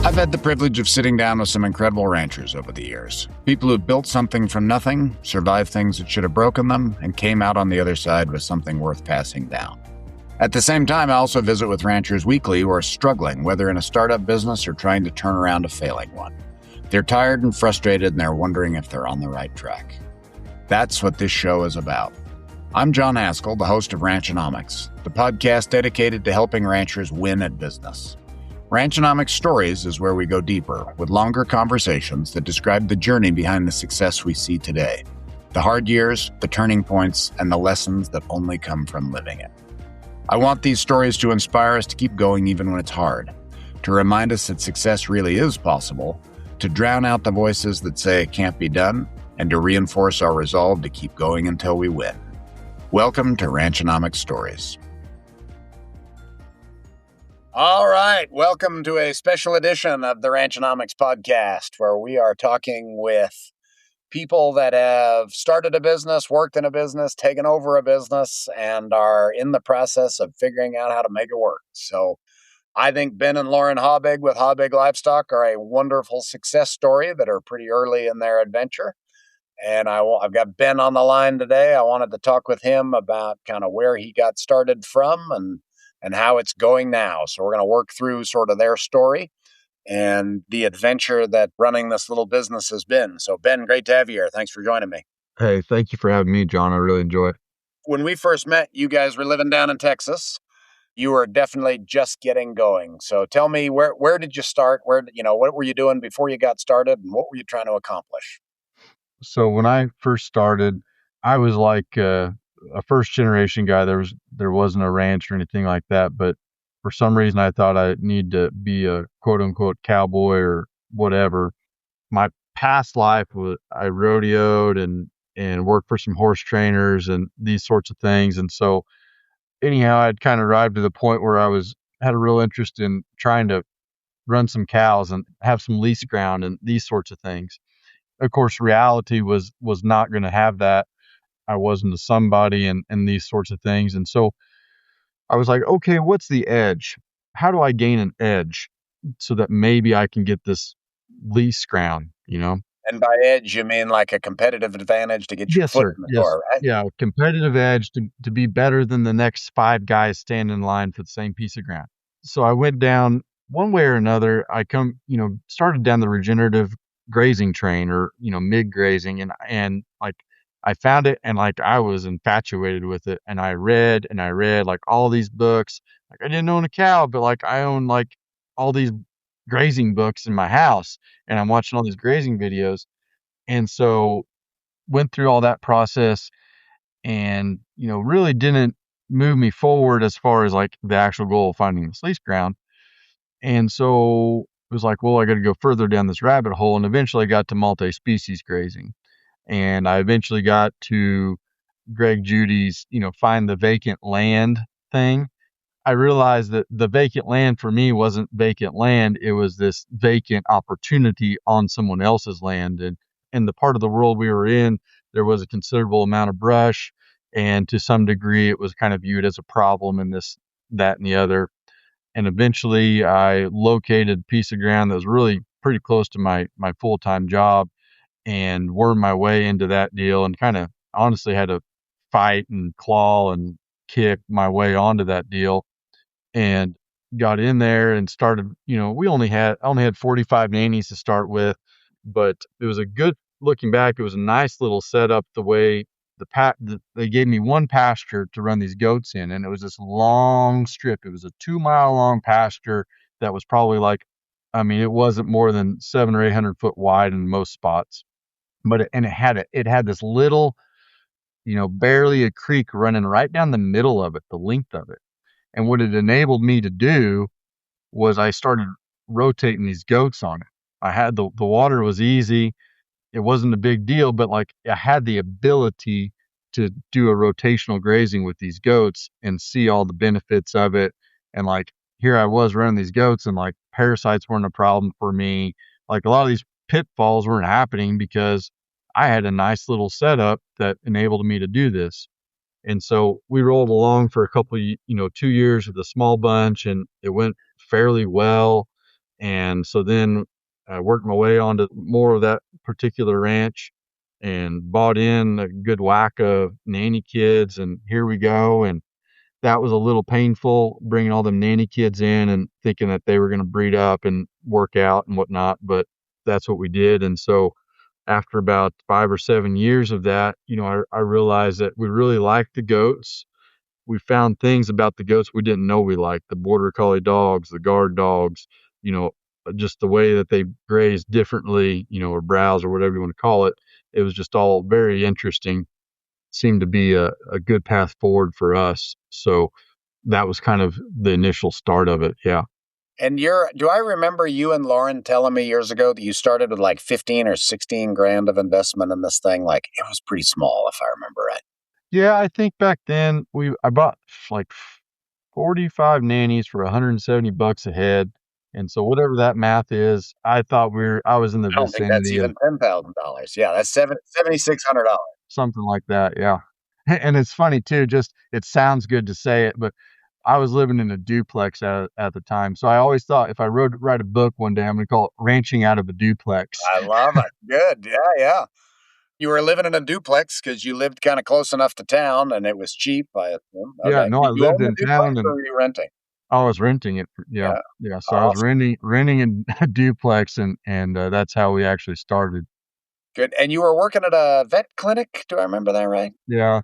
I've had the privilege of sitting down with some incredible ranchers over the years. People who built something from nothing, survived things that should have broken them, and came out on the other side with something worth passing down. At the same time, I also visit with ranchers weekly who are struggling, whether in a startup business or trying to turn around a failing one. They're tired and frustrated, and they're wondering if they're on the right track. That's what this show is about. I'm John Haskell, the host of Ranchonomics, the podcast dedicated to helping ranchers win at business. Ranchonomics Stories is where we go deeper with longer conversations that describe the journey behind the success we see today, the hard years, the turning points, and the lessons that only come from living it. I want these stories to inspire us to keep going even when it's hard, to remind us that success really is possible, to drown out the voices that say it can't be done, and to reinforce our resolve to keep going until we win. Welcome to Ranchonomics Stories. All right, welcome to a special edition of the Ranchonomics podcast, where we are talking with people that have started a business, worked in a business, taken over a business, and are in the process of figuring out how to make it work. So I think Ben and Lauren Habig with Habig Livestock are a wonderful success story that are pretty early in their adventure. And I've got Ben on the line today. I wanted to talk with him about kind of where he got started from and how it's going now. So we're going to work through sort of their story and the adventure that running this little business has been. So Ben, great to have you here. Thanks for joining me. Hey, thank you for having me, John. I really enjoy it. When we first met, you guys were living down in Texas. You were definitely just getting going. So tell me, where did you start? What were you doing before you got started, and what were you trying to accomplish? So when I first started, I was like a first generation guy. There wasn't a ranch or anything like that, but for some reason I thought I need to be a quote unquote cowboy or whatever. My past life was I rodeoed and worked for some horse trainers and these sorts of things. And so anyhow, I'd kind of arrived to the point where had a real interest in trying to run some cows and have some lease ground and these sorts of things. Of course, reality was not going to have that. I wasn't a somebody and these sorts of things. And so I was like, okay, what's the edge? How do I gain an edge so that maybe I can get this lease ground, And by edge, you mean like a competitive advantage to get your foot in the door, right? Yeah, competitive edge to be better than the next 5 guys standing in line for the same piece of ground. So I went down one way or another. I started down the regenerative grazing train or, mid grazing and like I found it and like I was infatuated with it and I read like all these books. Like I didn't own a cow, but like I own like all these grazing books in my house and I'm watching all these grazing videos. And so went through all that process and, really didn't move me forward as far as like the actual goal of finding this lease ground. And so it was like, well, I got to go further down this rabbit hole. And eventually I got to multi-species grazing. And I eventually got to Greg Judy's, find the vacant land thing. I realized that the vacant land for me wasn't vacant land. It was this vacant opportunity on someone else's land. And in the part of the world we were in, there was a considerable amount of brush. And to some degree, it was kind of viewed as a problem in this, that, and the other. And eventually I located a piece of ground that was really pretty close to my full-time job and wormed my way into that deal and kind of honestly had to fight and claw and kick my way onto that deal and got in there and started, I only had 45 nannies to start with, but it was looking back, it was a nice little setup the way they gave me one pasture to run these goats in, and it was this long strip. It was a 2-mile long pasture that was probably it wasn't more than 700 or 800 foot wide in most spots, but it had this little, barely a creek running right down the middle of it, the length of it. And what it enabled me to do was I started rotating these goats on it. I had the water was easy. It wasn't a big deal, but like I had the ability to do a rotational grazing with these goats and see all the benefits of it. And like, here I was running these goats and like parasites weren't a problem for me. Like a lot of these pitfalls weren't happening because I had a nice little setup that enabled me to do this. And so we rolled along for a couple, 2 years with a small bunch and it went fairly well. And so then I worked my way onto more of that particular ranch and bought in a good whack of nanny kids, and here we go. And that was a little painful, bringing all them nanny kids in and thinking that they were going to breed up and work out and whatnot, but that's what we did. And so after about 5 or 7 years of that, I realized that we really liked the goats. We found things about the goats we didn't know we liked, the border collie dogs, the guard dogs, you know, just the way that they graze differently, or browse or whatever you want to call it. It was just all very interesting. Seemed to be a good path forward for us. So that was kind of the initial start of it. Yeah. And do I remember you and Lauren telling me years ago that you started with like 15 or 16 grand of investment in this thing? Like it was pretty small, if I remember right. Yeah, I think back then I bought like 45 nannies for $170 a head. And so whatever that math is, I was in the I don't think that's vicinity of even $10,000. Yeah, that's $7,600. something like that. Yeah. And it's funny too, just it sounds good to say it, but I was living in a duplex at the time. So I always thought if I write a book one day, I'm going to call it Ranching Out of a Duplex. I love it. Good. Yeah, yeah. You were living in a duplex because you lived kind of close enough to town and it was cheap, I assume. Yeah, Okay. no, I Did you lived own the in duplex town or and were you renting? I was renting it. Yeah. Yeah. Yeah. So I was Awesome. renting a duplex and that's how we actually started. Good. And you were working at a vet clinic? Do I remember that right? Yeah.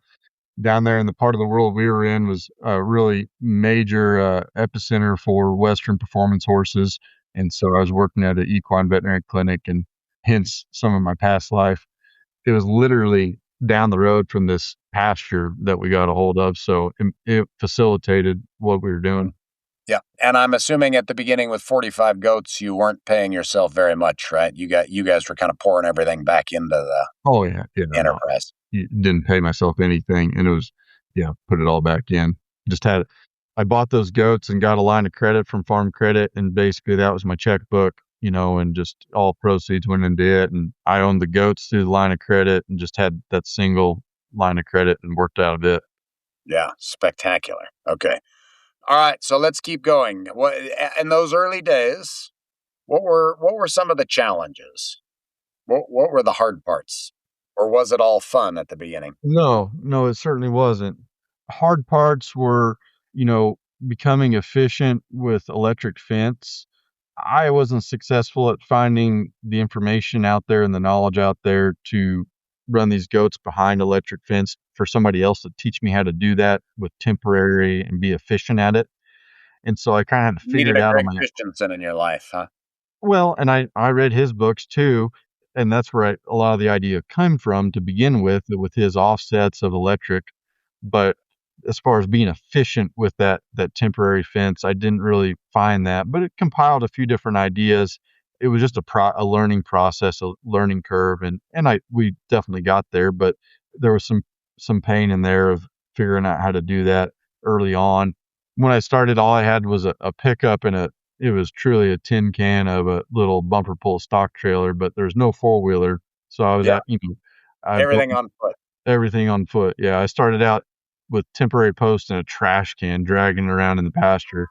Down there in the part of the world we were in was a really major epicenter for Western performance horses. And so I was working at an equine veterinary clinic, and hence some of my past life. It was literally down the road from this pasture that we got a hold of. So it facilitated what we were doing. Yeah. And I'm assuming at the beginning with 45 goats, you weren't paying yourself very much, right? You guys were kind of pouring everything back into the Oh, yeah. Yeah. No, enterprise. didn't pay myself anything. And it was, yeah, put it all back in. I bought those goats and got a line of credit from Farm Credit. And basically that was my checkbook, and just all proceeds went into it. And I owned the goats through the line of credit and just had that single line of credit and worked out of it. Yeah. Spectacular. Okay. All right. So let's keep going. What in those early days, what were some of the challenges? What were the hard parts? Or was it all fun at the beginning? No, no, it certainly wasn't. Hard parts were, you know, becoming efficient with electric fence. I wasn't successful at finding the information out there and the knowledge out there to run these goats behind electric fence for somebody else to teach me how to do that with temporary and be efficient at it. And so I kind of had to You figure needed it a out on Greg my Christensen in your life, huh? well, and I read his books too, and that's where a lot of the idea came from to begin with his offsets of electric. But as far as being efficient with that temporary fence, I didn't really find that. But it compiled a few different ideas. It was just a learning process, a learning curve, and we definitely got there. But there was some pain in there of figuring out how to do that early on. When I started, all I had was a pickup and it was truly a tin can of a little bumper pull stock trailer, but there's no four-wheeler. So I was Yeah. I built Everything on foot. everything on foot. Yeah, I started out with temporary posts and a trash can dragging it around in the pasture.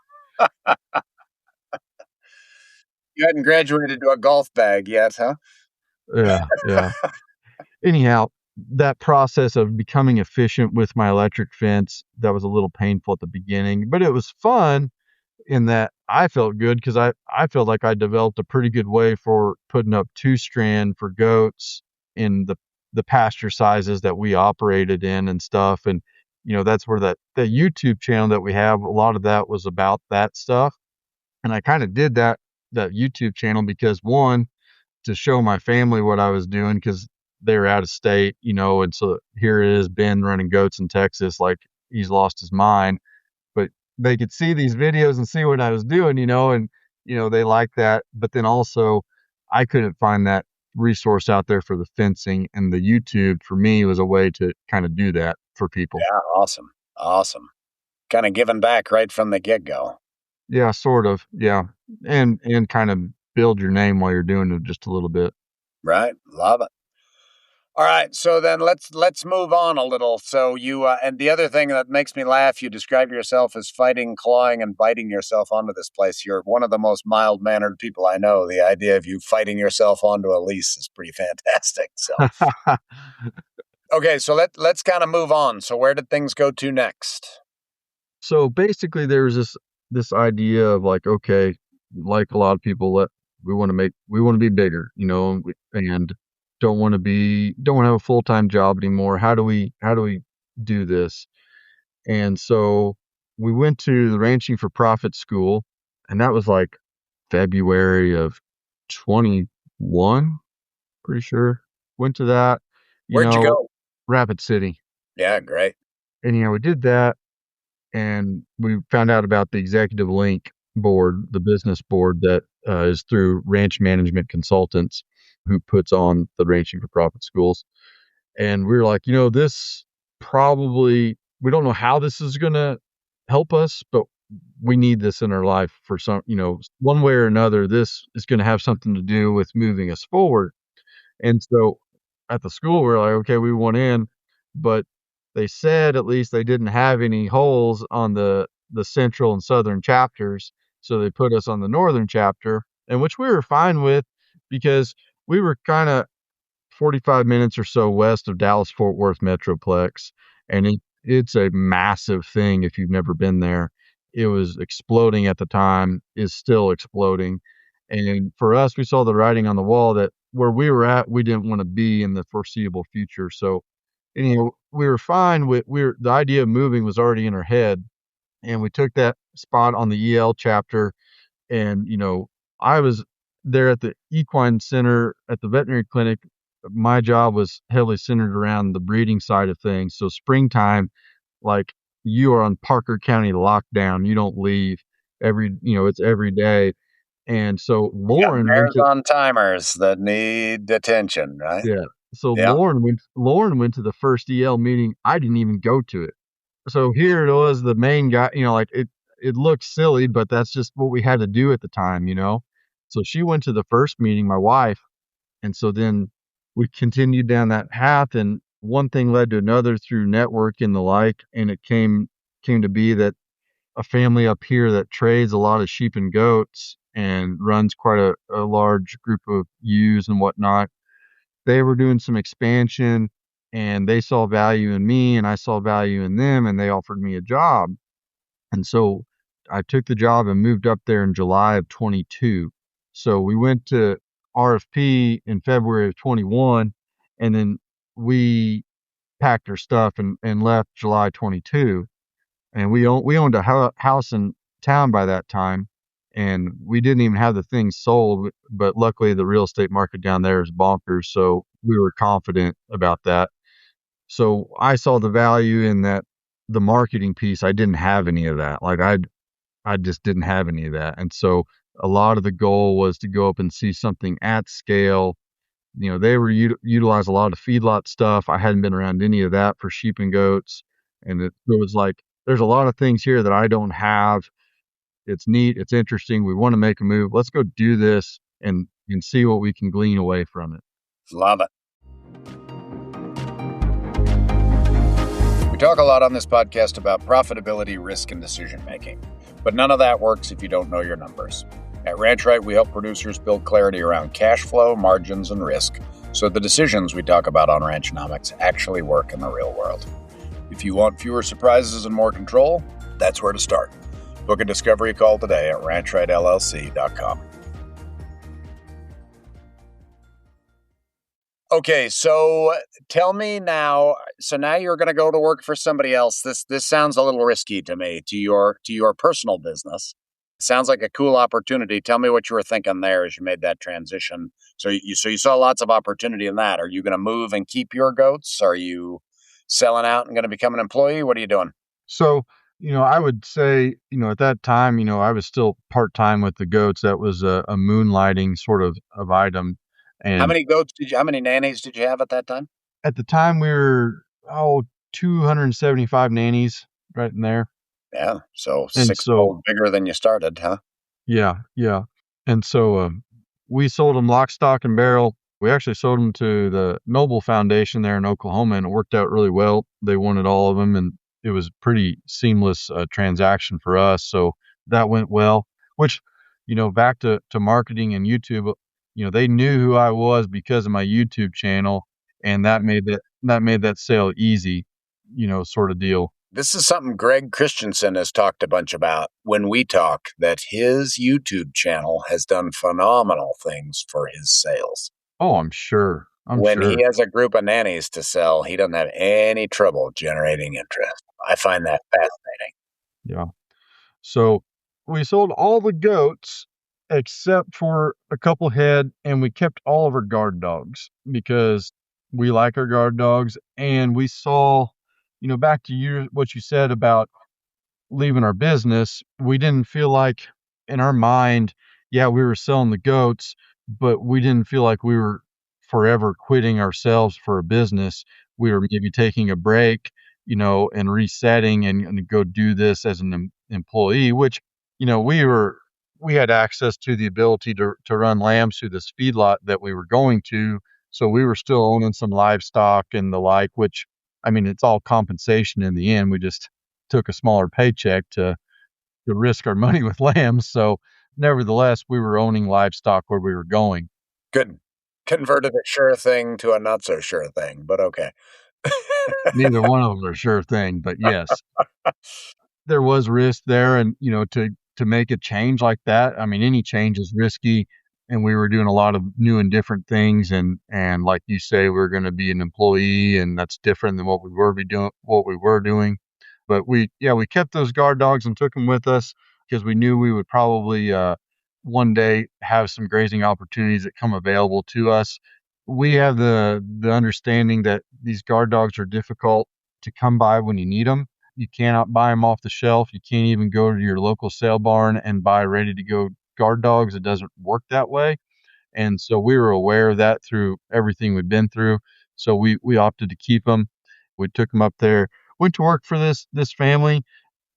You hadn't graduated to a golf bag yet, huh? Yeah, yeah. Anyhow, that process of becoming efficient with my electric fence, that was a little painful at the beginning, but it was fun in that I felt good because I felt like I developed a pretty good way for putting up two strand for goats in the pasture sizes that we operated in and stuff. And that's where the YouTube channel that we have, a lot of that was about that stuff. And I kind of did that YouTube channel because one, to show my family what I was doing because they were out of state, and so here it is, Ben running goats in Texas, like he's lost his mind. But they could see these videos and see what I was doing, and they liked that. But then also I couldn't find that resource out there for the fencing, and the YouTube for me was a way to kind of do that for people. Yeah, awesome. Awesome. Kind of giving back right from the get-go. Yeah, sort of. Yeah. And kind of build your name while you're doing it just a little bit. Right? Love it. All right, so then let's move on a little. So you and the other thing that makes me laugh, you describe yourself as fighting, clawing, and biting yourself onto this place. You're one of the most mild mannered people I know. The idea of you fighting yourself onto a lease is pretty fantastic. So okay, so let's kind of move on. So where did things go to next? So basically, there's this idea of like, okay, like a lot of people, we want to be bigger, and don't want to have a full time job anymore. How do we do this? And so we went to the Ranching for Profit school, and that was like February of 21, pretty sure. Went to that, Where'd you go? Rapid City. Yeah, great. And we did that, and we found out about the executive link board, the business board that is through Ranch Management Consultants, who puts on the Ranching for Profit schools. And we were like, this probably, we don't know how this is going to help us, but we need this in our life for some, one way or another. This is going to have something to do with moving us forward. And so at the school, we're like, okay, we want in, but they said at least they didn't have any holes on the central and southern chapters. So they put us on the northern chapter, and which we were fine with because we were kind of 45 minutes or so west of Dallas Fort Worth Metroplex. And it's a massive thing if you've never been there. It was exploding at the time, is still exploding. And for us, we saw the writing on the wall that where we were at, we didn't want to be in the foreseeable future. So, we were fine with the idea of moving was already in our head. And we took that spot on the EL chapter. And, I was there at the equine center at the veterinary clinic. My job was heavily centered around the breeding side of things. So springtime, like you are on Parker County lockdown. You don't leave it's every day. And so You got Lauren went bears to, on timers that need attention, right? yeah. So Yeah. Lauren went to the first EL meeting. I didn't even go to it. So here it was, the main guy, like it looked silly, but that's just what we had to do at the time. So she went to the first meeting, my wife. And so then we continued down that path, and one thing led to another through network and the like. And it came to be that a family up here that trades a lot of sheep and goats and runs quite a large group of ewes and whatnot. They were doing some expansion, and they saw value in me and I saw value in them, and they offered me a job. And so I took the job and moved up there in July of 22. So we went to RFP in February of 21, and then we packed our stuff and left July 22. And we owned a house in town by that time, and we didn't even have the things sold. But luckily, the real estate market down there is bonkers, so we were confident about that. So I saw the value in that, the marketing piece. I didn't have any of that. Like I just didn't have any of that. And so a lot of the goal was to go up and see something at scale. They were utilize a lot of feedlot stuff. I hadn't been around any of that for sheep and goats. And it was like, there's a lot of things here that I don't have. It's neat. It's interesting. We want to make a move. Let's go do this and see what we can glean away from it. Love it. We talk a lot on this podcast about profitability, risk, and decision making, but none of that works if you don't know your numbers. At RanchRight, we help producers build clarity around cash flow, margins, and risk, so the decisions we talk about on Ranchonomics actually work in the real world. If you want fewer surprises and more control, that's where to start. Book a discovery call today at ranchrightllc.com. Okay, so tell me now. So now you're going to go to work for somebody else. This sounds a little risky to me. To your personal business, sounds like a cool opportunity. Tell me what you were thinking there as you made that transition. So you saw lots of opportunity in that. Are you going to move and keep your goats? Are you selling out and going to become an employee? What are you doing? So, I would say, at that time, I was still part-time with the goats. That was a moonlighting sort of item. How And many goats how many nannies did you have at that time? at the time we were, 275 nannies right in there. Yeah, so And so, sixfold bigger than you started, huh? yeah, yeah. And so, we sold them lock, stock, and barrel. We actually sold them to the Noble Foundation there in Oklahoma, and it worked out really well. They wanted all of them, and it was a pretty seamless transaction for us. So that went well, which, back to marketing and YouTube, they knew who I was because of my YouTube channel, and that made that sale easy, sort of deal. This is something Greg Christensen has talked a bunch about when we talk, that his YouTube channel has done phenomenal things for his sales. Oh, I'm sure. I'm When sure. he has a group of nannies to sell, he doesn't have any trouble generating interest. I find that fascinating. Yeah. So we sold all the goats except for a couple head, and we kept all of our guard dogs because we like our guard dogs. And we saw, back to what you said about leaving our business, we didn't feel like in our mind, yeah, we were selling the goats, but we didn't feel like we were forever quitting ourselves for a business. We were maybe taking a break, and resetting and go do this as an employee, which, we had access to the ability to run lambs through this feedlot that we were going to. So we were still owning some livestock and the like, which, I mean, it's all compensation in the end. We just took a smaller paycheck to risk our money with lambs. So nevertheless, we were owning livestock where we were going. Good. Converted a sure thing to a not so sure thing, but okay. Neither one of them are a sure thing, but yes, there was risk there. And, to make a change like that, I mean, any change is risky. And we were doing a lot of new and different things. And like you say, we're going to be an employee, and that's different than what we were doing. But we kept those guard dogs and took them with us because we knew we would probably one day have some grazing opportunities that come available to us. We have the understanding that these guard dogs are difficult to come by when you need them. You cannot buy them off the shelf. You can't even go to your local sale barn and buy ready to go guard dogs. It doesn't work that way. And so we were aware of that through everything we'd been through. So we opted to keep them. We took them up there, went to work for this family.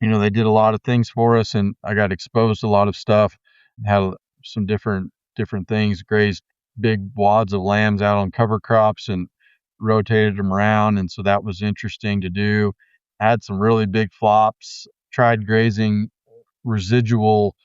They did a lot of things for us, and I got exposed to a lot of stuff. Had some different things, grazed big wads of lambs out on cover crops and rotated them around, and so that was interesting to do. Had some really big flops. Tried grazing residual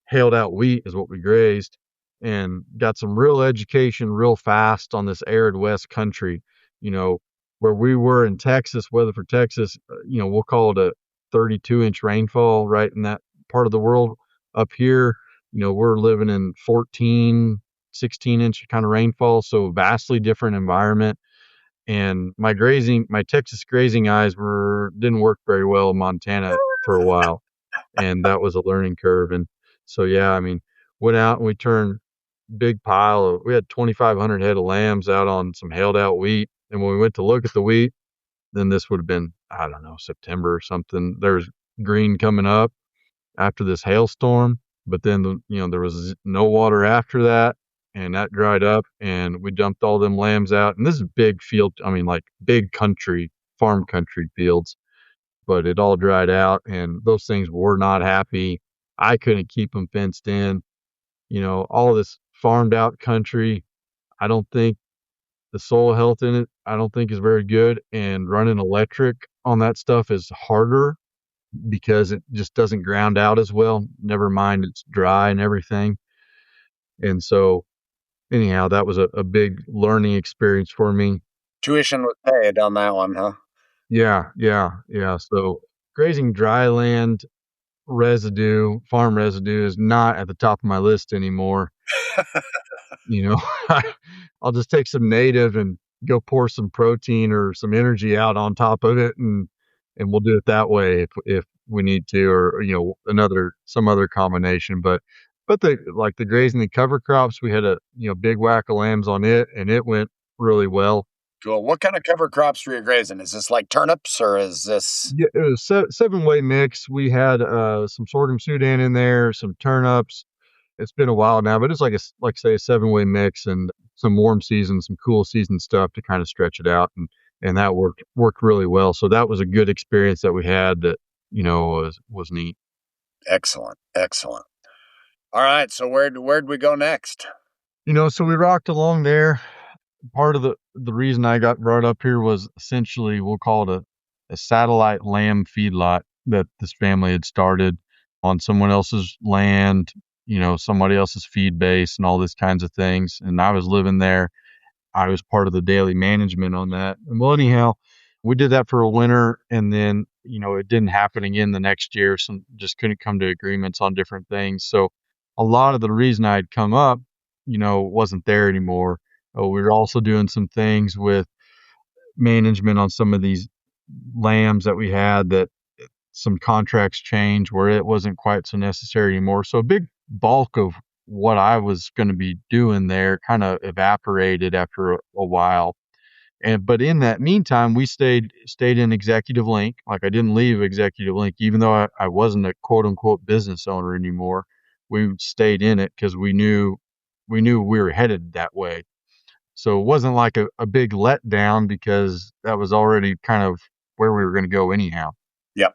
hailed out wheat is what we grazed, and got some real education real fast on this arid West country, you know, where we were in Texas, Weatherford, Texas, we'll call it a 32-inch rainfall right in that part of the world. Up here, we're living in 14, 16-inch kind of rainfall. So vastly different environment. And my Texas grazing eyes didn't work very well in Montana for a while. And that was a learning curve. And so, yeah, I mean, went out and we turned we had 2,500 head of lambs out on some hailed out wheat. And when we went to look at the wheat, then this would have been, I don't know, September or something. There's green coming up after this hailstorm, but then, there was no water after that, and that dried up, and we dumped all them lambs out. And this is big field, I mean, like big country, farm country fields, but it all dried out, and those things were not happy. I couldn't keep them fenced in. All this farmed out country. I don't think the soil health in it, I don't think is very good. And running electric on that stuff is harder because it just doesn't ground out as well. Never mind, it's dry and everything. And so, anyhow, that was a big learning experience for me. Tuition was paid on that one, huh? Yeah, yeah, yeah. So, grazing dry land farm residue is not at the top of my list anymore. You know, I'll just take some native and go pour some protein or some energy out on top of it, and we'll do it that way if we need to, or some other combination. But the grazing the cover crops, we had a big whack of lambs on it, and it went really well. Cool. What kind of cover crops were you grazing? Is this like turnips, or is this? Yeah, it was 7-way mix. We had some sorghum Sudan in there, some turnips. It's been a while now, but it's like say a 7-way mix, and some warm season, some cool season stuff to kind of stretch it out, and that worked really well. So that was a good experience that we had that was neat. Excellent. All right, so where'd we go next? So we rocked along there, part of the reason I got brought up here was essentially, we'll call it a satellite lamb feedlot that this family had started on someone else's land, somebody else's feed base and all these kinds of things. And I was living there. I was part of the daily management on that. And well, anyhow, we did that for a winter, and then, it didn't happen again the next year. So just couldn't come to agreements on different things. So a lot of the reason I'd come up, wasn't there anymore. We were also doing some things with management on some of these lambs that we had, that some contracts changed where it wasn't quite so necessary anymore. So a big bulk of what I was going to be doing there kind of evaporated after a while. But in that meantime, we stayed in Executive Link. Like, I didn't leave Executive Link, even though I wasn't a quote unquote business owner anymore. We stayed in it because we knew we were headed that way. So it wasn't like a big letdown, because that was already kind of where we were going to go anyhow. Yep.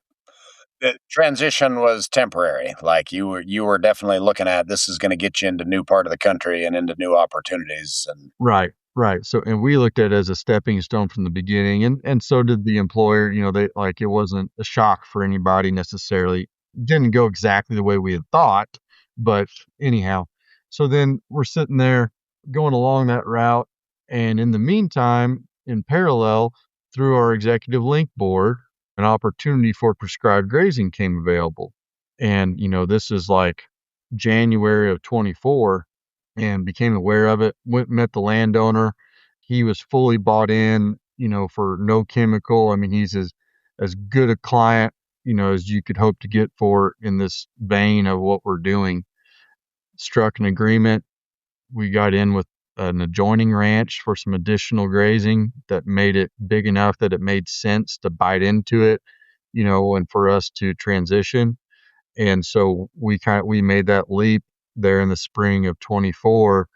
The transition was temporary. Like, you were definitely looking at, this is going to get you into new part of the country and into new opportunities. And Right. So, and we looked at it as a stepping stone from the beginning, and so did the employer. It wasn't a shock for anybody necessarily. Didn't go exactly the way we had thought, but anyhow. So then we're sitting there going along that route, and in the meantime, in parallel, through our executive link board, an opportunity for prescribed grazing came available. And, this is like January of 24, and became aware of it. Went and met the landowner. He was fully bought in, for no chemical. I mean, he's as good a client, as you could hope to get for in this vein of what we're doing. Struck an agreement. We got in with an adjoining ranch for some additional grazing that made it big enough that it made sense to bite into it, and for us to transition. And so we made that leap there in the spring of 24,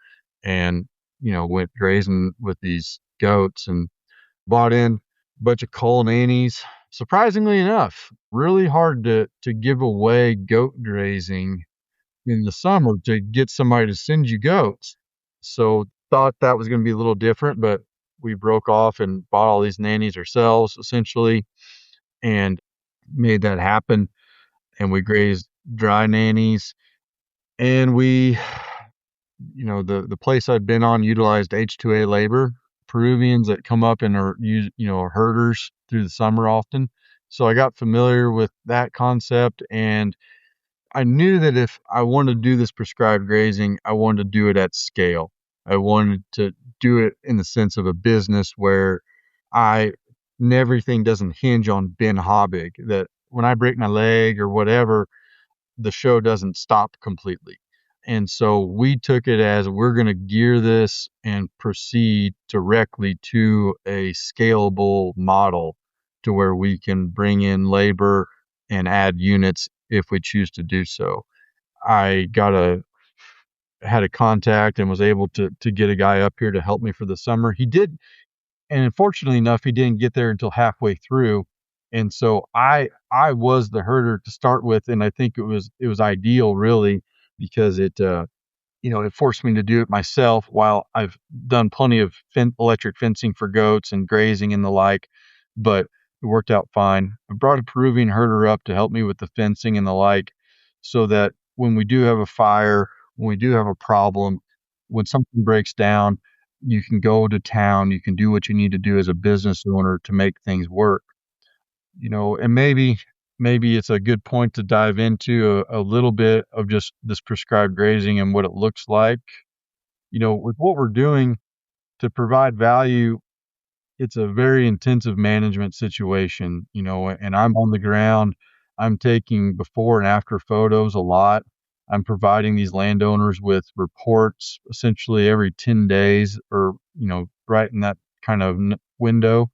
and, went grazing with these goats and bought in a bunch of cull nannies. Surprisingly enough, really hard to give away goat grazing in the summer to get somebody to send you goats. So thought that was going to be a little different, but we broke off and bought all these nannies ourselves, essentially, and made that happen. And we grazed dry nannies, and we, the place I'd been on utilized H2A labor, Peruvians that come up and are herders through the summer often. So I got familiar with that concept, and I knew that if I wanted to do this prescribed grazing, I wanted to do it at scale. I wanted to do it in the sense of a business where everything doesn't hinge on Ben Habig, that when I break my leg or whatever, the show doesn't stop completely. And so we took it as, we're going to gear this and proceed directly to a scalable model to where we can bring in labor and add units if we choose to do so. I had a contact and was able to get a guy up here to help me for the summer. He did, and unfortunately enough, he didn't get there until halfway through. And so I was the herder to start with, and I think it was ideal, really, because it it forced me to do it myself, while I've done plenty of electric fencing for goats and grazing and the like, but it worked out fine. I brought a Peruvian herder up to help me with the fencing and the like, so that when we do have a fire, when we do have a problem, when something breaks down, you can go to town, you can do what you need to do as a business owner to make things work. And maybe it's a good point to dive into a little bit of just this prescribed grazing and what it looks like. With what we're doing to provide value, it's a very intensive management situation, and I'm on the ground. I'm taking before and after photos a lot. I'm providing these landowners with reports essentially every 10 days, or, right in that kind of window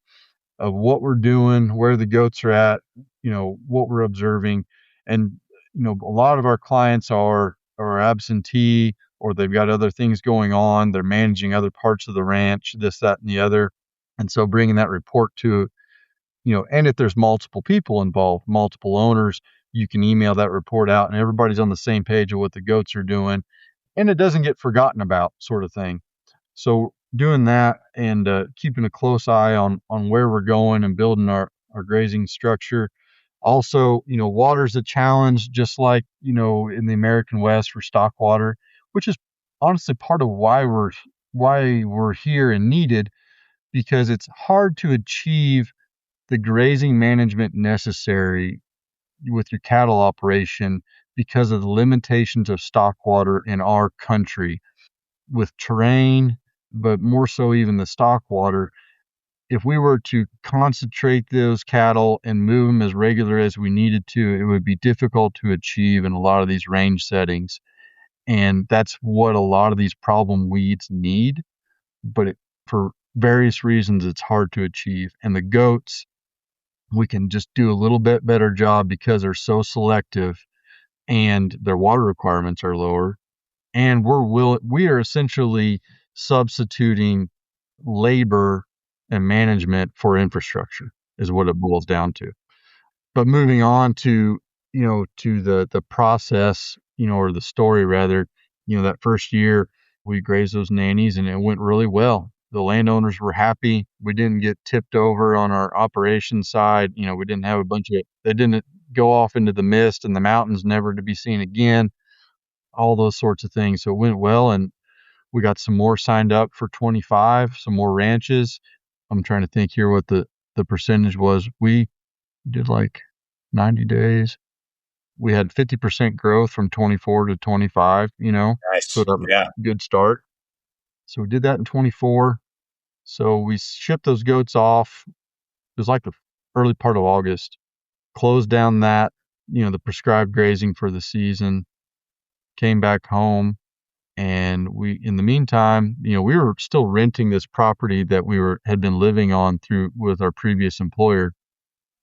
of what we're doing, where the goats are at, what we're observing. And, a lot of our clients are absentee, or they've got other things going on. They're managing other parts of the ranch, this, that, and the other. And so bringing that report to, and if there's multiple people involved, multiple owners, you can email that report out and everybody's on the same page of what the goats are doing, and it doesn't get forgotten about, sort of thing. So doing that and keeping a close eye on where we're going and building our grazing structure. Also, water's a challenge, just like, in the American West for stock water, which is honestly part of why we're here and needed, because it's hard to achieve the grazing management necessary with your cattle operation because of the limitations of stock water in our country with terrain, but more so even the stock water. If we were to concentrate those cattle and move them as regular as we needed to, it would be difficult to achieve in a lot of these range settings. And that's what a lot of these problem weeds need. But for various reasons, it's hard to achieve. And the goats, we can just do a little bit better job because they're so selective and their water requirements are lower. And we are essentially substituting labor and management for infrastructure is what it boils down to. But moving on to, to the process, or the story rather, that first year we grazed those nannies and it went really well. The landowners were happy. We didn't get tipped over on our operation side. We didn't have they didn't go off into the mist and the mountains never to be seen again, all those sorts of things. So it went well, and we got some more signed up for 25, some more ranches. I'm trying to think here what the percentage was. We did like 90 days. We had 50% growth from 24 to 25, Nice. so that was Yeah. a good start. So we did that in 24. So we shipped those goats off. It was like the early part of August. Closed down that, the prescribed grazing for the season. Came back home. And in the meantime, we were still renting this property that had been living on with our previous employer.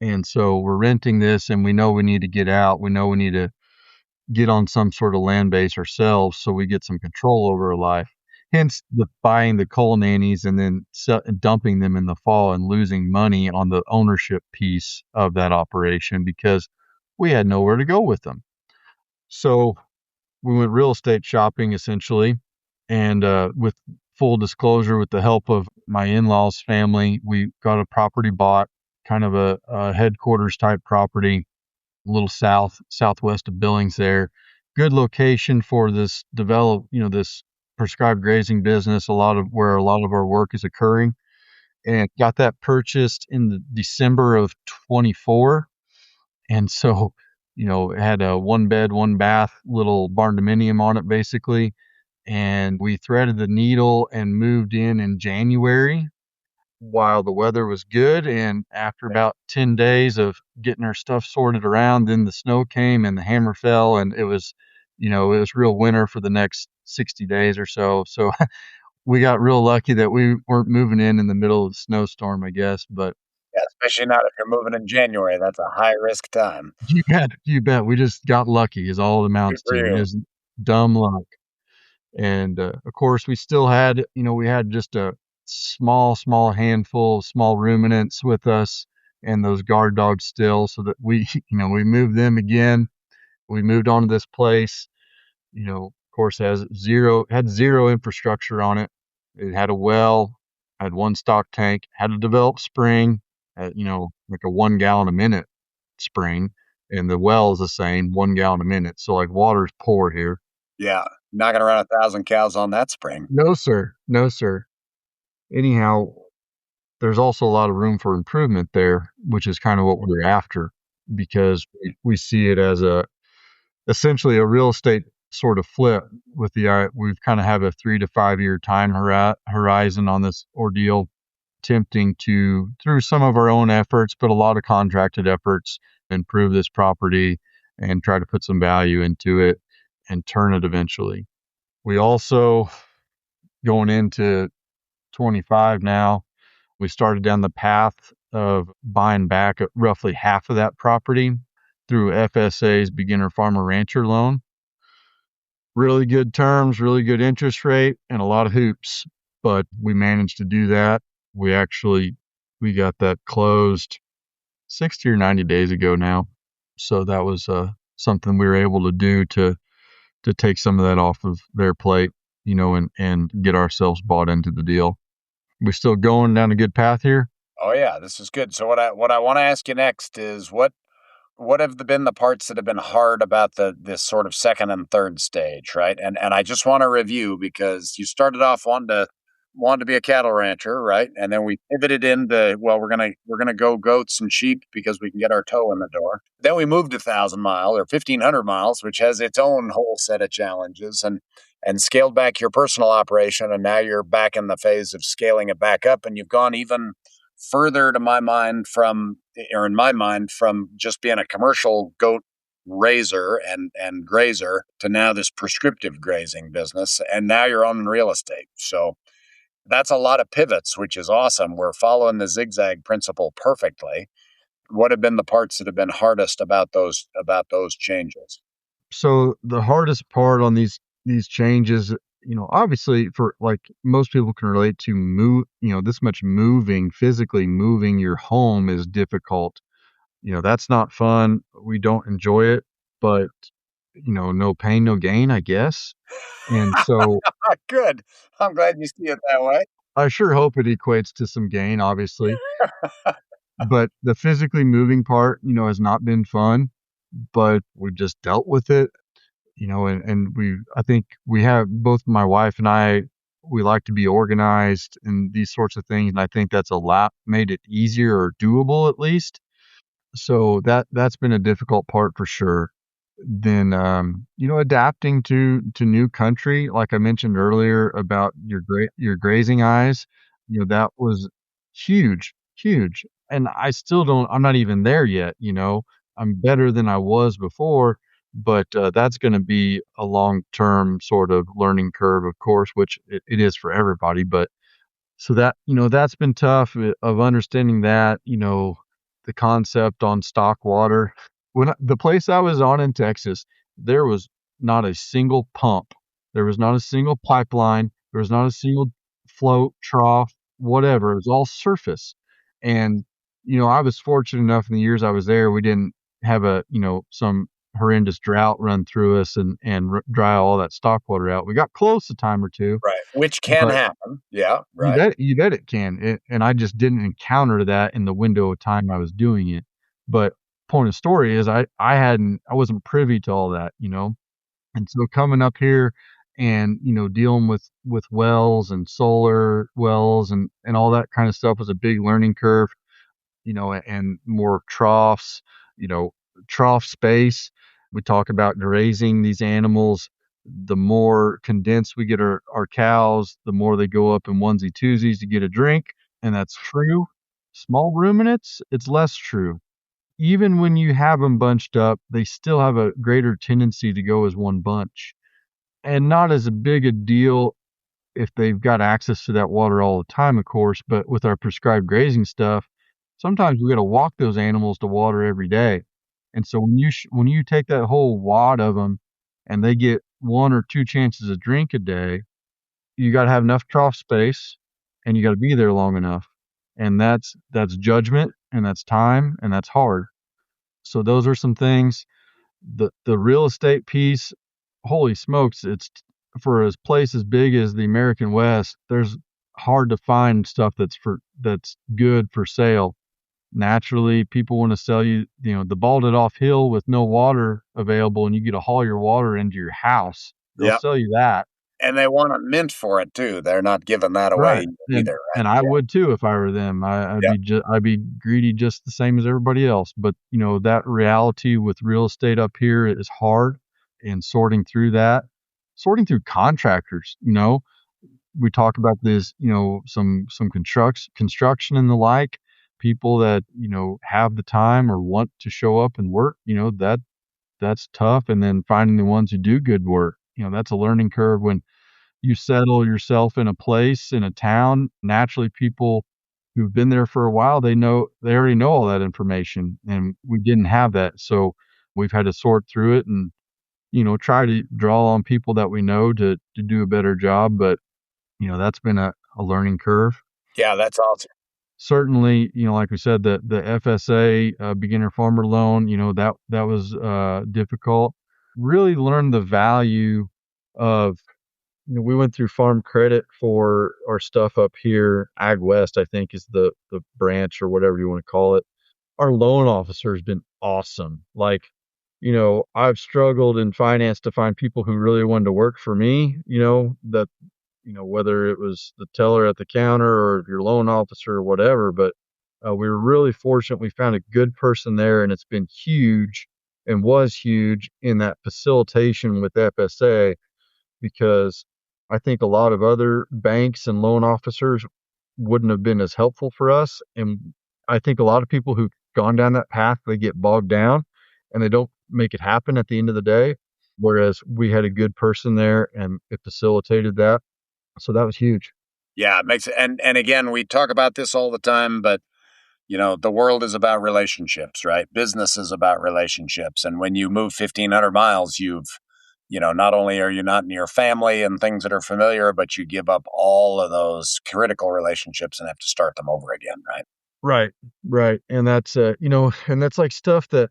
And so we're renting this, and we know we need to get out. We know we need to get on some sort of land base ourselves so we get some control over our life. Hence the buying the coal nannies and then dumping them in the fall and losing money on the ownership piece of that operation because we had nowhere to go with them. So we went real estate shopping essentially, and with full disclosure, with the help of my in-laws family, we got a property bought, kind of a headquarters type property, a little southwest of Billings there. Good location for this this prescribed grazing business, where a lot of our work is occurring, and got that purchased in the December of 24. And so, it had a 1 bed, 1 bath little barn dominium on it basically. And we threaded the needle and moved in January while the weather was good. And after about 10 days of getting our stuff sorted around, then the snow came and the hammer fell, and it was real winter for the next 60 days or so. So we got real lucky that we weren't moving in the middle of the snowstorm, I guess. But Yeah, especially not if you're moving in January. That's a high risk time. you bet. We just got lucky is all it Good amounts for to. you. Just dumb luck. And of course, we still had, we had just a small handful of small ruminants with us and those guard dogs still, so that we, we moved them again. We moved on to this place, of course, had zero infrastructure on it. It had a well, had one stock tank, had a developed spring, like a 1 gallon a minute spring. And the well is the same, 1 gallon a minute. So like water's poor here. Yeah. Not going to run 1,000 cows on that spring. No, sir. No, sir. Anyhow, there's also a lot of room for improvement there, which is kind of what we're after, because we see it as essentially a real estate sort of flip with we've kind of have a 3 to 5 year time horizon on this ordeal, attempting to, through some of our own efforts, but a lot of contracted efforts, improve this property and try to put some value into it and turn it eventually. We also, going into 25 now, we started down the path of buying back roughly half of that property through FSA's beginner farmer rancher loan. Really good terms, really good interest rate, and a lot of hoops, but we managed to do that. We got that closed 60 or 90 days ago now. So that was something we were able to do to take some of that off of their plate. and get ourselves bought into the deal. We still going down a good path here? Oh yeah, this is good. So what I want to ask you next is what have been the parts that have been hard about this sort of second and third stage, right? And I just want to review because you started off wanting to be a cattle rancher, right? And then we pivoted into, well, we're gonna go goats and sheep because we can get our toe in the door. Then we moved 1,000 miles or 1,500 miles, which has its own whole set of challenges, and scaled back your personal operation, and now you're back in the phase of scaling it back up, and you've gone even further to my mind from, or in my mind, from just being a commercial goat raiser and grazer to now this prescriptive grazing business, and now you're owning real estate. So that's a lot of pivots, which is awesome. We're following the zigzag principle perfectly. What have been the parts that have been hardest about those changes? So the hardest part on these changes, obviously for like most people can relate to this much physically moving your home is difficult. That's not fun. We don't enjoy it, but no pain, no gain, I guess. And so Good. I'm glad you see it that way. I sure hope it equates to some gain, obviously. But the physically moving part, has not been fun, but we've just dealt with it, and I think we have, both my wife and I, we like to be organized and these sorts of things. And I think that's a lot made it easier or doable at least. So that's been a difficult part for sure. Then, adapting to new country, like I mentioned earlier about your grazing eyes, that was huge, huge. And I'm not even there yet. I'm better than I was before, but that's going to be a long-term sort of learning curve, of course, which it is for everybody. But so that's been tough, of understanding that, the concept on stock water. The place I was on in Texas, there was not a single pump. There was not a single pipeline. There was not a single float, trough, whatever. It was all surface. And, I was fortunate enough in the years I was there, we didn't have some horrendous drought run through us and dry all that stock water out. We got close a time or two, Right. Which can but happen. Yeah. you Right. bet, you bet it can. And I just didn't encounter that in the window of time I was doing it. But point of story is I wasn't privy to all that, And so coming up here and, dealing with wells and solar wells and all that kind of stuff was a big learning curve, and more troughs, you know, trough space. We talk about grazing these animals. The more condensed we get our cows, the more they go up in onesie twosies to get a drink. And that's true. Small ruminants, it's less true. Even when you have them bunched up, they still have a greater tendency to go as one bunch. And not as a big a deal if they've got access to that water all the time, of course, but with our prescribed grazing stuff, sometimes we got to walk those animals to water every day. And so when you take that whole wad of them and they get one or two chances of drink a day, you got to have enough trough space and you got to be there long enough. And that's judgment and that's time and that's hard. So those are some things. The real estate piece, holy smokes, it's for a place as big as the American West, there's hard to find stuff that's good for sale. Naturally, people want to sell you, the balded off hill with no water available and you get to haul your water into your house. They'll Yeah. sell you that. And they want a mint for it too. They're not giving that Right. away And either, right? and I would too if I were them. Yeah. I'd be greedy just the same as everybody else. But that reality with real estate up here is hard, and sorting through contractors. We talk about this. Some construction and the like. People that have the time or want to show up and work. That's tough. And then finding the ones who do good work. That's a learning curve when you settle yourself in a place, in a town. Naturally, people who've been there for a while, they already know all that information, and we didn't have that. So we've had to sort through it and, try to draw on people that we know to do a better job. But, that's been a learning curve. Yeah, that's awesome. Certainly, like we said, the FSA, beginner farmer loan, that was difficult. Really learned the value of we went through Farm Credit for our stuff up here. Ag West, I think, is the branch or whatever you want to call it. Our loan officer has been awesome. Like, I've struggled in finance to find people who really wanted to work for me, that, whether it was the teller at the counter or your loan officer or whatever. But we were really fortunate. We found a good person there, and it's been huge and was huge in that facilitation with FSA, because I think a lot of other banks and loan officers wouldn't have been as helpful for us. And I think a lot of people who've gone down that path, they get bogged down and they don't make it happen at the end of the day. Whereas we had a good person there and it facilitated that. So that was huge. Yeah, it makes it. And again, we talk about this all the time, but the world is about relationships, right? Business is about relationships. And when you move 1,500 miles, not only are you not near family and things that are familiar, but you give up all of those critical relationships and have to start them over again, right? Right. Right. And that's, and that's like stuff that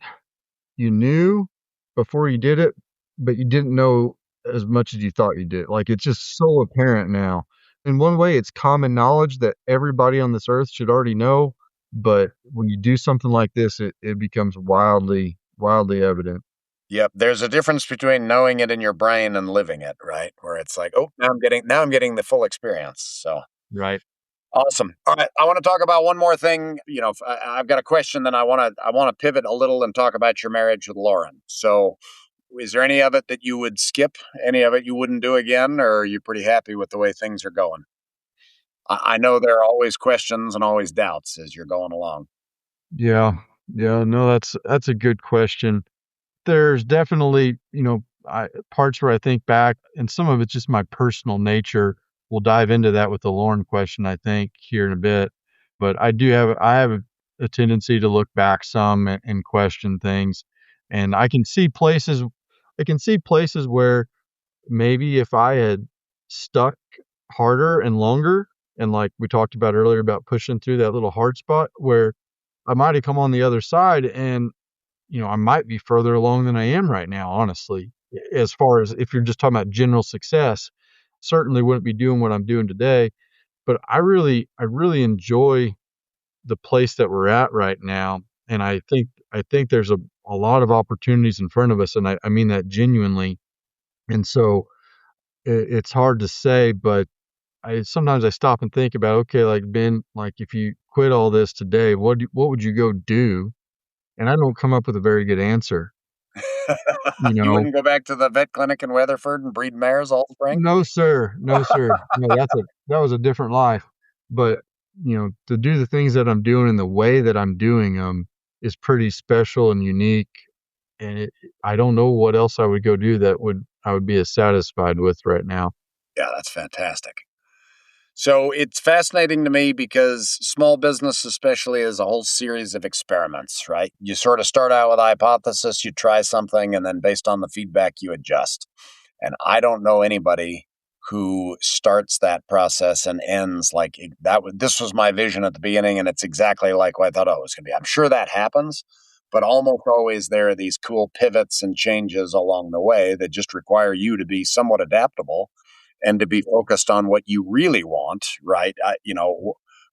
you knew before you did it, but you didn't know as much as you thought you did. Like, it's just so apparent now. In one way, it's common knowledge that everybody on this earth should already know. But when you do something like this, it becomes wildly, wildly evident. Yep. There's a difference between knowing it in your brain and living it, right? Where it's like, oh, now I'm getting the full experience. So Right. awesome. All right. I want to talk about one more thing. I've got a question, then I want to pivot a little and talk about your marriage with Lauren. So is there any of it that you would skip? Any of it you wouldn't do again? Or are you pretty happy with the way things are going? I know there are always questions and always doubts as you're going along. Yeah. Yeah. No, that's a good question. There's definitely, parts where I think back, and some of it's just my personal nature. We'll dive into that with the Lauren question, I think, here in a bit. But I have a tendency to look back some and question things, and I can see places where maybe if I had stuck harder and longer, and like we talked about earlier about pushing through that little hard spot, where I might have come on the other side and I might be further along than I am right now, honestly. As far as if you're just talking about general success, certainly wouldn't be doing what I'm doing today. But I really enjoy the place that we're at right now. And I think there's a lot of opportunities in front of us. And I mean that genuinely. And so it's hard to say, but sometimes I stop and think about, okay, like Ben, like if you quit all this today, what would you go do? And I don't come up with a very good answer. You You know, wouldn't go back to the vet clinic in Weatherford and breed mares all spring? no, sir. No, sir. No, that was a different life. But, to do the things that I'm doing and the way that I'm doing them is pretty special and unique. And I don't know what else I would go do that I would be as satisfied with right now. Yeah, that's fantastic. So it's fascinating to me because small business, especially, is a whole series of experiments, right? You sort of start out with a hypothesis, you try something, and then based on the feedback, you adjust. And I don't know anybody who starts that process and ends like that. This was my vision at the beginning, and it's exactly like what I thought it was going to be. I'm sure that happens, but almost always there are these cool pivots and changes along the way that just require you to be somewhat adaptable and to be focused on what you really want, right?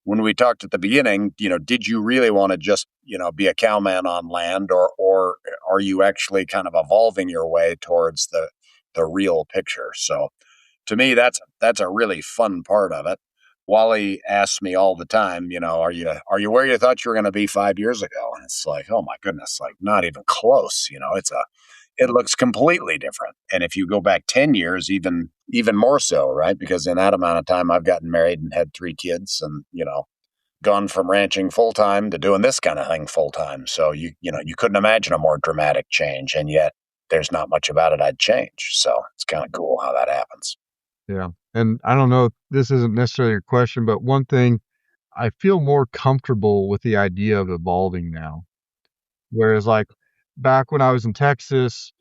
When we talked at the beginning, did you really want to just, be a cowman on land, or are you actually kind of evolving your way towards the real picture? So to me, that's a really fun part of it. Wally asks me all the time, are you where you thought you were going to be 5 years ago? And it's like, oh my goodness, like not even close. It looks completely different. And if you go back 10 years, even more so, right? Because in that amount of time, I've gotten married and had 3 kids and, gone from ranching full time to doing this kind of thing full time. So you couldn't imagine a more dramatic change. And yet there's not much about it I'd change. So it's kind of cool how that happens. Yeah. And I don't know if this isn't necessarily a question, but one thing, I feel more comfortable with the idea of evolving now. Whereas like back when I was in Texas,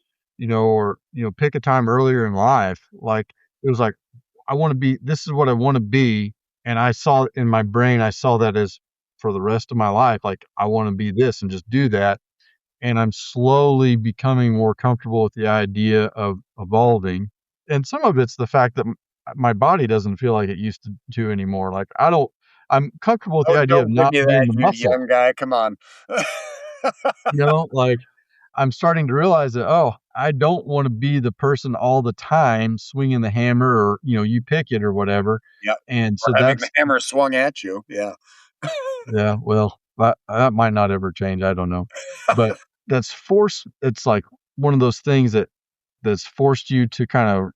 or, pick a time earlier in life, like it was like, this is what I want to be. And I saw in my brain, I saw that as for the rest of my life, like I want to be this and just do that. And I'm slowly becoming more comfortable with the idea of evolving. And some of it's the fact that my body doesn't feel like it used to anymore. Like I'm comfortable with the Oh, idea of don't give not me being that, the you muscle, young guy. Come on. like I'm starting to realize that, oh, I don't want to be the person all the time swinging the hammer or, you pick it or whatever. Yep. And Or so having the that's, hammer swung at you. Yeah. yeah, well, that might not ever change. I don't know. But that's force. It's like one of those things that's forced you to kind of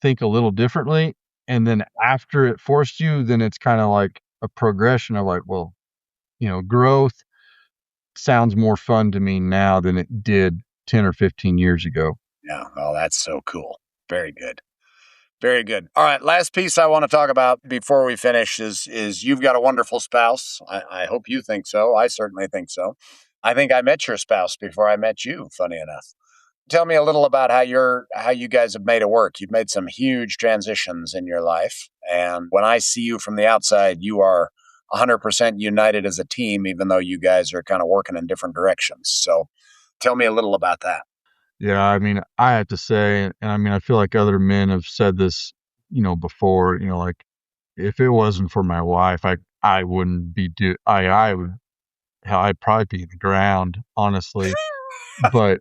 think a little differently. And then after it forced you, then it's kind of like a progression of like, well, growth sounds more fun to me now than it did 10 or 15 years ago. Yeah. Oh, that's so cool. Very good. Very good. All right. Last piece I want to talk about before we finish is you've got a wonderful spouse. I hope you think so. I certainly think so. I think I met your spouse before I met you, funny enough. Tell me a little about how you guys have made it work. You've made some huge transitions in your life. And when I see you from the outside, you are 100% united as a team, even though you guys are kind of working in different directions. So tell me a little about that. Yeah, I mean, I have to say, and I mean, I feel like other men have said this, before, like if it wasn't for my wife, I wouldn't be I would, hell, I'd probably be in the ground, honestly. But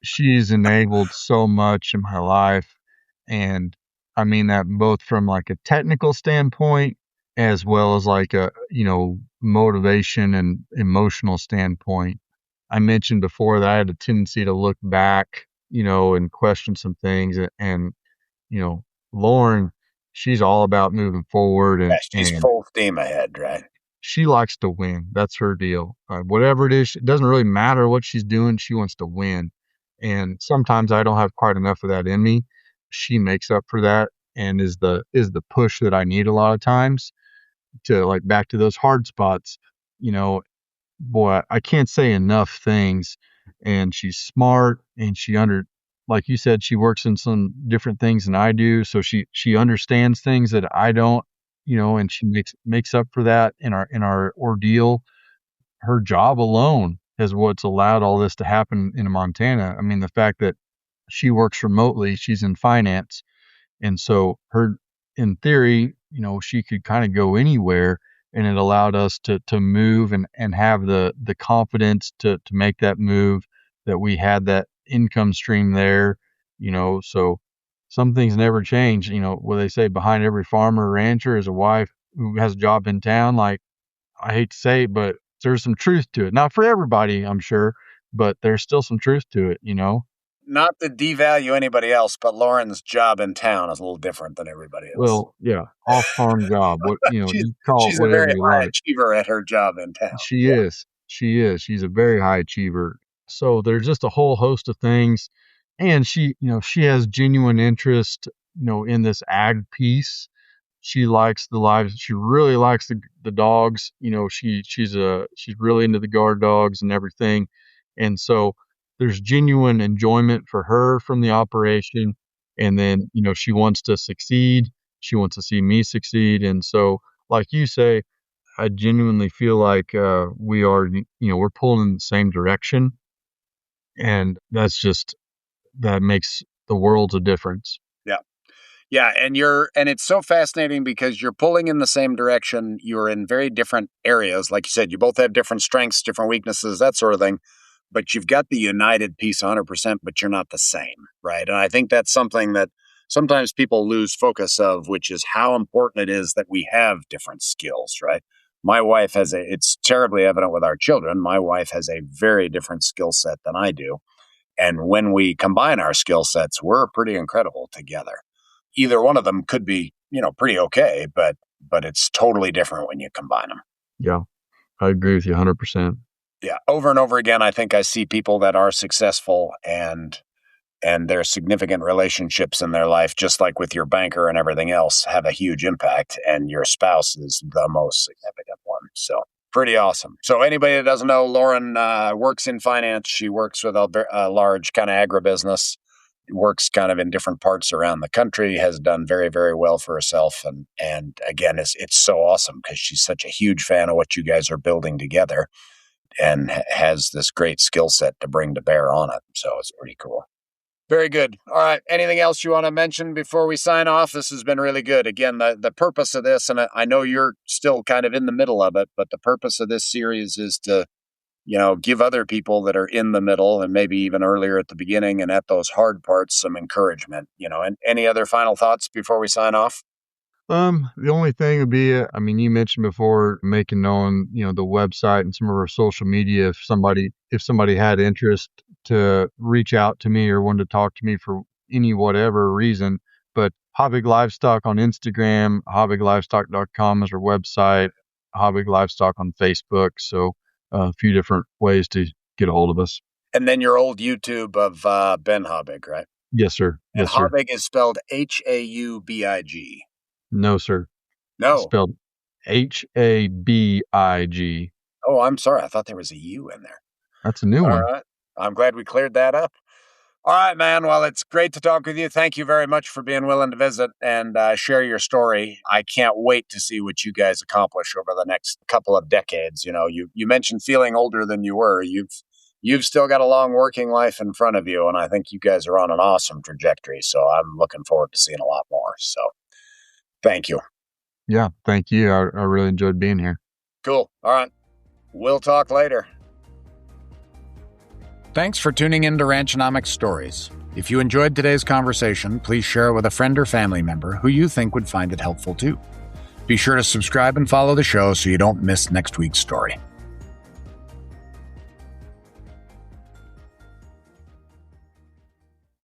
she's enabled so much in my life. And I mean that both from like a technical standpoint as well as like a, motivation and emotional standpoint. I mentioned before that I had a tendency to look back, and question some things and, you know, Lauren, she's all about moving forward Yeah, and, she's full steam ahead, right? she likes to win. That's her deal. Whatever it is, it doesn't really matter what she's doing. She wants to win. And sometimes I don't have quite enough of that in me. She makes up for that and is the push that I need a lot of times to like back to those hard spots. You know, boy, I can't say enough things. And she's smart and like you said, she works in some different things than I do. So she understands things that I don't, and she makes up for that in our ordeal. Her job alone is what's allowed all this to happen in Montana. I mean, the fact that she works remotely, she's in finance, and so in theory, she could kind of go anywhere, and it allowed us to move and have the confidence to make that move, that we had that income stream there, so some things never change. What they say, behind every farmer or rancher is a wife who has a job in town. Like, I hate to say it, but there's some truth to it. Not for everybody, I'm sure, but there's still some truth to it. Not to devalue anybody else, but Lauren's job in town is a little different than everybody else. Well, yeah, off-farm job. She's You call it she's a whatever very you high like. achiever at her job in town. She Yeah. is. She is. She's a very high achiever. So there's just a whole host of things. And she has genuine interest, in this ag piece. She likes the lives. She really likes the dogs. She's really into the guard dogs and everything. And so there's genuine enjoyment for her from the operation. And then, she wants to succeed. She wants to see me succeed. And so, like you say, I genuinely feel like we're pulling in the same direction, and that makes the world of difference. Yeah. Yeah, and it's so fascinating because you're pulling in the same direction. You're in very different areas. Like you said, you both have different strengths, different weaknesses, that sort of thing. But you've got the united piece 100%, but you're not the same, right? And I think that's something that sometimes people lose focus of, which is how important it is that we have different skills, right? It's terribly evident with our children. My wife has a very different skill set than I do. And when we combine our skill sets, we're pretty incredible together. Either one of them could be, pretty okay, but it's totally different when you combine them. Yeah, I agree with you 100%. Yeah, over and over again, I think I see people that are successful and their significant relationships in their life, just like with your banker and everything else, have a huge impact, and your spouse is the most significant one. So pretty awesome. So anybody that doesn't know, Lauren works in finance. She works with a large kind of agribusiness, works kind of in different parts around the country, has done very, very well for herself. And again, it's so awesome because she's such a huge fan of what you guys are building together and has this great skill set to bring to bear on it. So it's pretty cool. Very good. All right. Anything else you want to mention before we sign off? This has been really good. Again, the purpose of this, and I know you're still kind of in the middle of it, but the purpose of this series is to, give other people that are in the middle and maybe even earlier at the beginning and at those hard parts some encouragement, and any other final thoughts before we sign off? The only thing would be, you mentioned before making known, the website and some of our social media. If somebody had interest to reach out to me or wanted to talk to me for any whatever reason, but Habig Livestock on Instagram, habiglivestock.com is our website, Habig Livestock on Facebook. So a few different ways to get a hold of us. And then your old YouTube of Ben Habig, right? Yes, sir. And Yes, sir. Habig is spelled Haubig. No, sir. No. It's spelled Habig. Oh, I'm sorry. I thought there was a U in there. That's a new one. All right. I'm glad we cleared that up. All right, man. Well, it's great to talk with you. Thank you very much for being willing to visit and share your story. I can't wait to see what you guys accomplish over the next couple of decades. You mentioned feeling older than you were. You've still got a long working life in front of you, and I think you guys are on an awesome trajectory. So I'm looking forward to seeing a lot more. So thank you. Yeah, thank you. I really enjoyed being here. Cool. All right. We'll talk later. Thanks for tuning in to Ranchonomics Stories. If you enjoyed today's conversation, please share it with a friend or family member who you think would find it helpful too. Be sure to subscribe and follow the show so you don't miss next week's story.